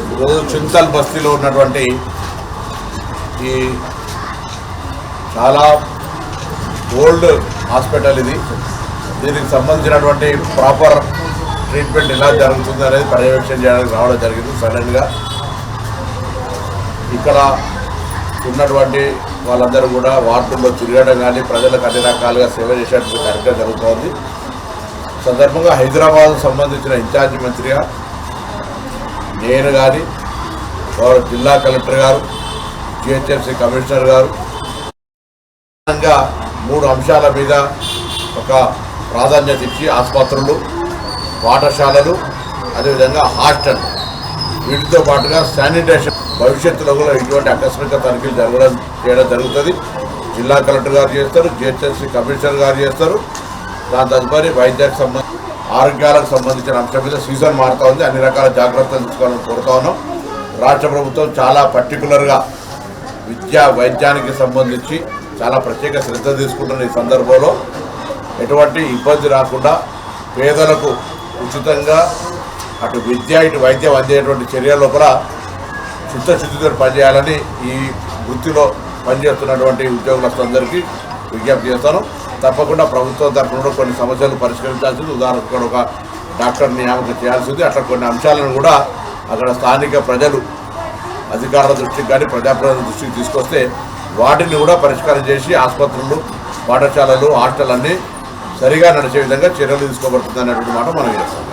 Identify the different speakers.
Speaker 1: ఈరోజు చింతల్ బస్తీలో ఉన్నటువంటి ఈ చాలా ఓల్డ్ హాస్పిటల్ ఇది. దీనికి సంబంధించినటువంటి ప్రాపర్ ట్రీట్మెంట్ ఎలా జరుగుతుంది అనేది పర్యవేక్షణ చేయడానికి రావడం జరిగింది. సడన్గా ఇక్కడ ఉన్నటువంటి వాళ్ళందరూ కూడా వార్డుల్లో తిరగడం కానీ ప్రజలకు అన్ని రకాలుగా సేవ చేసేటువంటి కార్యక్రమం జరుగుతోంది. సందర్భంగా హైదరాబాద్ సంబంధించిన ఇన్ఛార్జి మంత్రిగా నేను కానీ జిల్లా కలెక్టర్ గారు, జిహెచ్ఎంసీ కమిషనర్ గారు 3 అంశాల మీద ఒక ప్రాధాన్యత ఇచ్చి ఆసుపత్రులు, పాఠశాలలు, అదేవిధంగా హాస్టల్, వీటితో పాటుగా శానిటేషన్ భవిష్యత్తులో కూడా ఇటువంటి ఆకస్మిక తనిఖీలు చేయడం జరుగుతుంది. జిల్లా కలెక్టర్ గారు చేస్తారు, జిహెచ్ఎంసీ కమిషనర్ గారు చేస్తారు. దాని తదుపరి వైద్యానికి సంబంధించి ఆరోగ్యాలకు సంబంధించిన అంశం మీద సీజన్ మారుతూ ఉంది. అన్ని రకాల జాగ్రత్తలు తీసుకోవాలని కోరుతా ఉన్నాం. రాష్ట్ర ప్రభుత్వం చాలా పర్టికులర్గా వైద్యానికి సంబంధించి చాలా ప్రత్యేక శ్రద్ధ తీసుకుంటున్న ఈ సందర్భంలో ఎటువంటి ఇబ్బంది రాకుండా పేదలకు ఉచితంగా అటు విద్య ఇటు వైద్యం అందేటువంటి చర్యల లోపల చిత్తశుద్ధితో పనిచేయాలని ఈ వృత్తిలో పనిచేస్తున్నటువంటి ఉద్యోగులందరికీ విజ్ఞప్తి చేస్తాను. తప్పకుండా ప్రభుత్వం తరఫున కొన్ని సమస్యలు పరిష్కరించాల్సింది. ఉదాహరణకు ఒక డాక్టర్ నియామకం చేయాల్సింది. అట్లా కొన్ని అంశాలను కూడా అక్కడ స్థానిక ప్రజలు అధికారుల దృష్టికి కానీ ప్రజాప్రతినిధుల దృష్టికి తీసుకొస్తే వాటిని కూడా పరిష్కారం చేసి ఆసుపత్రులు, పాఠశాలలు, హాస్టల్ అన్నీ సరిగా నడిచే విధంగా చర్యలు తీసుకోబడుతుంది అనేటువంటి మాట మనం చేస్తాం.